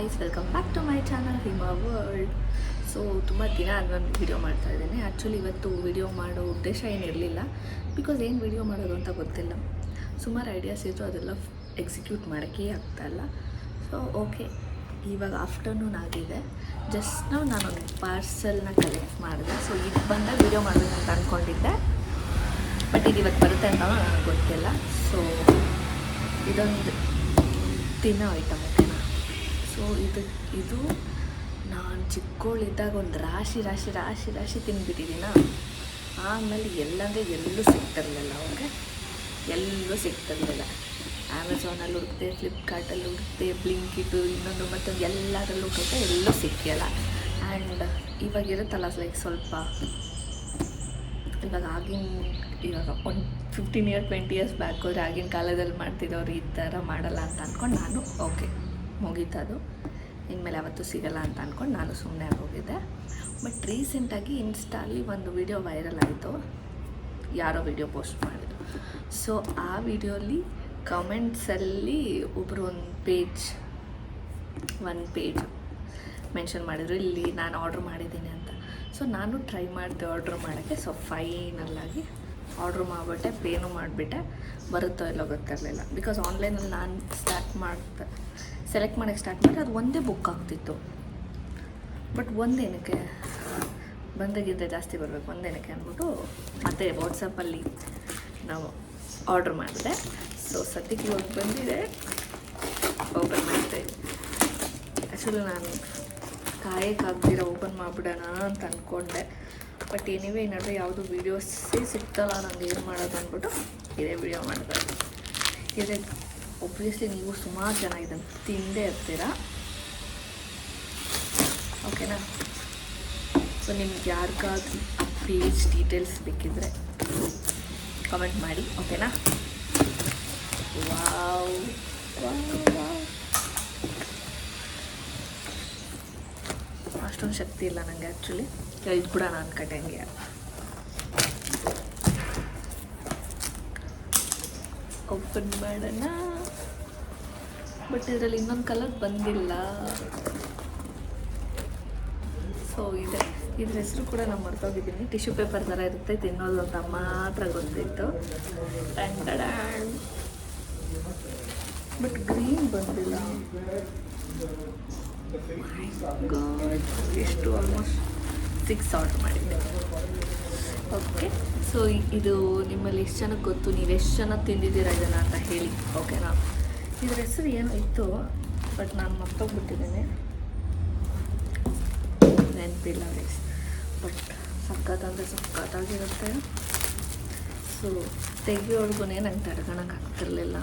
Guys, welcome back to my channel Hima world. So ತುಂಬ ದಿನ ನಾನು ವೀಡಿಯೋ ಮಾಡ್ತಾ ಇದ್ದೀನಿ. ಆ್ಯಕ್ಚುಲಿ ಇವತ್ತು ವೀಡಿಯೋ ಮಾಡೋ ಉದ್ದೇಶ ಏನಿರಲಿಲ್ಲ, ಬಿಕಾಸ್ ಏನು ವೀಡಿಯೋ ಮಾಡೋದು ಅಂತ ಗೊತ್ತಿಲ್ಲ. ಸುಮಾರು ಐಡಿಯಾಸ್ ಇತ್ತು, ಅದೆಲ್ಲ ಎಕ್ಸಿಕ್ಯೂಟ್ ಮಾಡೋಕ್ಕೆ ಆಗ್ತಾಯಿಲ್ಲ. ಸೊ ಓಕೆ, ಇವಾಗ ಆಫ್ಟರ್ನೂನ್ ಆಗಿದೆ. ಜಸ್ಟ್ ನಾನೊಂದು ಪಾರ್ಸಲ್ನ ಕಲೆಕ್ಟ್ ಮಾಡಿದೆ. ಸೊ ಇದು ಬಂದಾಗ ವೀಡಿಯೋ ಮಾಡಬೇಕಂತ ಅಂದ್ಕೊಂಡಿದ್ದೆ, ಬಟ್ ಇದು ಇವತ್ತು ಬರುತ್ತೆ ಅಂತ ನನಗೆ ಗೊತ್ತಿಲ್ಲ. ಸೊ ಇದೊಂದು ತಿನ್ನೋ ಐಟಮ್, ಓಕೆನಾ. ಸೊ ಇದು ನಾನು ಚಿಕ್ಕವಳಿದ್ದಾಗ ಒಂದು ರಾಶಿ ತಿಂದುಬಿಟ್ಟಿದ್ದೀನ. ಆಮೇಲೆ ಎಲ್ಲೂ ಸಿಗ್ತಿರಲಿಲ್ಲ, ಓಕೆ, ಎಲ್ಲೂ ಸಿಗ್ತಿರಲಿಲ್ಲ. ಅಮೆಝಾನಲ್ಲಿ ಹುಡುಕ್ತೆ, ಫ್ಲಿಪ್ಕಾರ್ಟಲ್ಲಿ ಹುಡುಕ್ತೆ, ಬ್ಲಿಂಕಿಟು, ಇನ್ನೊಂದು ಮತ್ತೊಂದು ಎಲ್ಲದರಲ್ಲೂ ಹುಡುಕ್ತೆ, ಎಲ್ಲೂ ಸಿಕ್ಕಿಲ್ಲ. ಆ್ಯಂಡ್ ಇವಾಗಿರುತ್ತಲ್ಲ ಲೈಕ್ ಸ್ವಲ್ಪ ಇವಾಗ ಒಂದು 15 ಇಯರ್ 20 ಇಯರ್ಸ್ ಬ್ಯಾಕ್ ಹೋದರೆ ಆಗಿನ ಕಾಲದಲ್ಲಿ ಮಾಡ್ತಿದ್ದವ್ರು ಈ ಥರ ಮಾಡಲ್ಲ ಅಂತ ಅಂದ್ಕೊಂಡು ನಾನು ಓಕೆ ಮುಗೀತದು, ಇನ್ಮೇಲೆ ಯಾವತ್ತೂ ಸಿಗಲ್ಲ ಅಂತ ಅಂದ್ಕೊಂಡು ನಾನು ಸುಮ್ಮನೆ ಹೋಗಿದ್ದೆ. ಬಟ್ ರೀಸೆಂಟಾಗಿ ಇನ್ಸ್ಟಾಲಿ ಒಂದು ವಿಡಿಯೋ ವೈರಲ್ ಆಯಿತು, ಯಾರೋ ವಿಡಿಯೋ ಪೋಸ್ಟ್ ಮಾಡಿದ್ರು. ಸೊ ಆ ವಿಡಿಯೋಲಿ ಕಮೆಂಟ್ಸಲ್ಲಿ ಒಬ್ಬರು ಒಂದು ಪೇಜ್ ಮೆನ್ಷನ್ ಮಾಡಿದ್ರು, ಇಲ್ಲಿ ನಾನು ಆರ್ಡ್ರ್ ಮಾಡಿದ್ದೀನಿ ಅಂತ. ಸೊ ನಾನು ಟ್ರೈ ಮಾಡಿದೆ ಆರ್ಡ್ರ್ ಮಾಡೋಕ್ಕೆ. ಸೊ ಫೈನಲ್ಲಾಗಿ ಆರ್ಡ್ರ್ ಮಾಡಿಬಿಟ್ಟೆ, ಪೇನು ಮಾಡಿಬಿಟ್ಟೆ. ಬರುತ್ತೋ ಇಲ್ಲೋ ಗೊತ್ತಿರಲಿಲ್ಲ, ಬಿಕಾಸ್ ಆನ್ಲೈನಲ್ಲಿ ನಾನು ಸೆಲೆಕ್ಟ್ ಮಾಡೋಕ್ಕೆ ಸ್ಟಾರ್ಟ್ ಮಾಡಿದ್ರೆ ಅದು ಒಂದೇ ಬುಕ್ ಆಗ್ತಿತ್ತು. ಬಟ್ ಒಂದೇನಕ್ಕೆ ಬಂದಾಗಿದ್ದರೆ ಜಾಸ್ತಿ ಬರಬೇಕು, ಒಂದೇನಕ್ಕೆ ಅಂದ್ಬಿಟ್ಟು ಮತ್ತೆ ವಾಟ್ಸಪ್ಪಲ್ಲಿ ನಾವು ಆರ್ಡ್ರ್ ಮಾಡಿದೆ. ಸೊ ಸದ್ಯಕ್ಕೆ ಇವಾಗ ಬಂದಿದೆ, ಓಪನ್ ಮಾಡ್ತಾಯಿದ್ದೆ. ಆ್ಯಕ್ಚುಲಿ ನಾನು ಕಾಯಕ್ಕಾಗ್ದಿರ ಓಪನ್ ಮಾಡಿಬಿಡೋಣ ಅಂತ ಅಂದ್ಕೊಂಡೆ. ಬಟ್ ಎನಿವೇ ಈ ನಡುವೆ ಯಾವುದು ವೀಡಿಯೋಸೇ ಸಿಗ್ತಲ್ಲ, ನನಗೆ ಏನು ಮಾಡೋದು ಅಂದ್ಬಿಟ್ಟು ಇದೇ ವೀಡಿಯೋ ಮಾಡಿದೆ. ಇದೇ ಒಬ್ವಿಯಸ್ಲಿ ನೀವು ಸುಮಾರು ಜನ ಇದನ್ನು ತಿಂದೇ ಇರ್ತೀರ, ಓಕೆನಾ. ಸೊ ನಿಮ್ಗೆ ಯಾರಿಗಾದ್ರೂ ಪೇಜ್ ಡೀಟೇಲ್ಸ್ ಬೇಕಿದ್ದರೆ ಕಮೆಂಟ್ ಮಾಡಿ, ಓಕೆನಾ. ವಾವ್ ಅಷ್ಟೊಂದು ಶಕ್ತಿ ಇಲ್ಲ ನನಗೆ ಆ್ಯಕ್ಚುಲಿ, ಇದು ಕೂಡ ನಾನು ಕಟ್ಟಂಗೆ. ಓಪನ್ ಮಾಡೋಣ. ಬಟ್ ಇದರಲ್ಲಿ ಇನ್ನೊಂದು ಕಲರ್ ಬಂದಿಲ್ಲ. ಸೊ ಇದ್ರ ಹೆಸರು ಕೂಡ ನಾನು ಮರ್ತೋಗಿದ್ದೀನಿ. ಟಿಶ್ಯೂ ಪೇಪರ್ ಥರ ಇರುತ್ತೆ, ತಿನ್ನೋದು ಅಂತ ಮಾತ್ರ ಗೊತ್ತಿತ್ತು. ಬಟ್ ಗ್ರೀನ್ ಬಂದಿಲ್ಲ. ಎಷ್ಟು ಆಲ್ಮೋಸ್ಟ್ 6 ಆರ್ಡ್ರ್ ಮಾಡಿದ್ದೆ. ಓಕೆ, ಸೊ ಇದು ನಿಮ್ಮಲ್ಲಿ ಎಷ್ಟು ಜನಕ್ಕೆ ಗೊತ್ತು, ನೀವು ಎಷ್ಟು ಜನ ತಿಂದಿದ್ದೀರಾ ಇದನ್ನು ಅಂತ ಹೇಳಿ, ಓಕೆನಾ. ಇದ್ರ ಹೆಸರು ಏನೋ ಇತ್ತು, ಬಟ್ ನಾನು ಮರ್ತೋಗ್ಬಿಟ್ಟಿದ್ದೇನೆ, ನೆನಪಿಲ್ಲ ಗೈಸ್. ಬಟ್ ಸಖತ್ತಾಗಿರುತ್ತೆ. ಸೊ ತೆಗಿಯೋರ್ಗು ನಂಗೆ ತಡ್ಕೊಳಕ್ಕೆ ಆಗ್ತಿರ್ಲಿಲ್ಲ.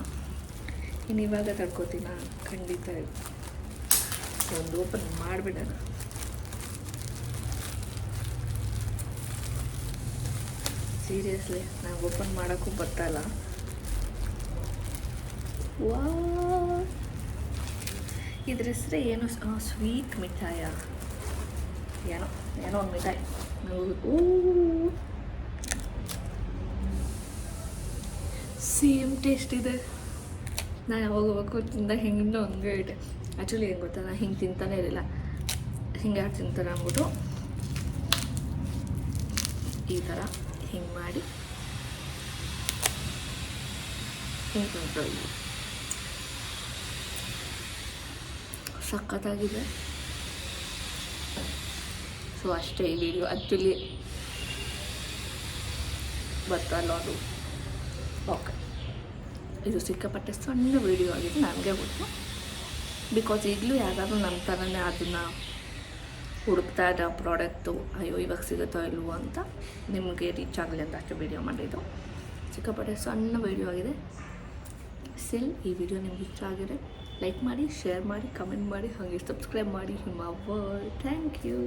ಇನ್ನು ಇವಾಗ ತಡ್ಕೋತೀನ ಖಂಡಿತ. ಒಂದು ಓಪನ್ ಮಾಡಿಬಿಡೋಣ. ಸೀರಿಯಸ್ಲಿ ನಂಗೆ ಓಪನ್ ಮಾಡೋಕ್ಕೂ ಗೊತ್ತಲ್ಲ. ವಾ, ಇದ್ರ ಹೆಸ್ರೆ ಏನು, ಸ್ವೀಟ್ ಮಿಠಾಯ, ಏನೋ ಒಂದು ಮಿಠಾಯಿ. ಸೇಮ್ ಟೇಸ್ಟ್ ಇದೆ. ನಾನು ಯಾವಾಗ ಹೋಗ್ಬೇಕು ತಿಂದಾಗ ಹಿಂಗೆ ಹಂಗೆ ಇದೆ. ಆ್ಯಕ್ಚುಲಿ ಏನು ಗೊತ್ತಾ, ನಾನು ಹಿಂಗೆ ತಿಂತಾನೆ ಇರಲಿಲ್ಲ. ಹಿಂಗೆ ಯಾರು ತಿಂತಾರೆ ಅಂದ್ಬಿಟ್ಟು ಈ ಥರ ಹಿಂಗೆ ಮಾಡಿ ಹಿಂಗೆ ತಿಂತೀವಿ. ಸಖತ್ತಾಗಿದೆ. ಸೊ ಅಷ್ಟೇ ಈ ವಿಡಿಯೋ. ಆ್ಯಕ್ಚುಲಿ ಬರ್ತಲ್ಲ ಅದು, ಓಕೆ. ಇದು ಸಿಕ್ಕಾಪಟ್ಟೆ ಸಣ್ಣ ವೀಡಿಯೋ ಆಗಿದೆ, ನನಗೆ ಗೊತ್ತು. ಬಿಕಾಸ್ ಈಗಲೂ ಯಾರಾದರೂ ನನ್ನ ಥರನೇ ಅದನ್ನು ಹುಡುಕ್ತಾ ಇದ್ದ ಪ್ರಾಡಕ್ಟು, ಅಯ್ಯೋ ಇವಾಗ ಸಿಗುತ್ತೋ ಇಲ್ವೋ ಅಂತ ನಿಮಗೆ ರೀಚ್ ಆಗಲಿ ಅಂತ ಅಷ್ಟು ವೀಡಿಯೋ ಮಾಡಿದ್ದು. ಸಿಕ್ಕಾಪಟ್ಟೆ ಸಣ್ಣ ವೀಡಿಯೋ ಆಗಿದೆ. ಸ್ಟಿಲ್ ಈ ವಿಡಿಯೋ ನಿಮ್ಗೆ ಇಷ್ಟ ಆಗಿದೆ, ಲೈಕ್ ಮಾಡಿ, ಶೇರ್ ಮಾಡಿ, ಕಮೆಂಟ್ ಮಾಡಿ, ಹಾಗೆ ಸಬ್ಸ್ಕ್ರೈಬ್ ಮಾಡಿ ಹಿಮಾ ವರ್ಲ್ಡ್. Thank you.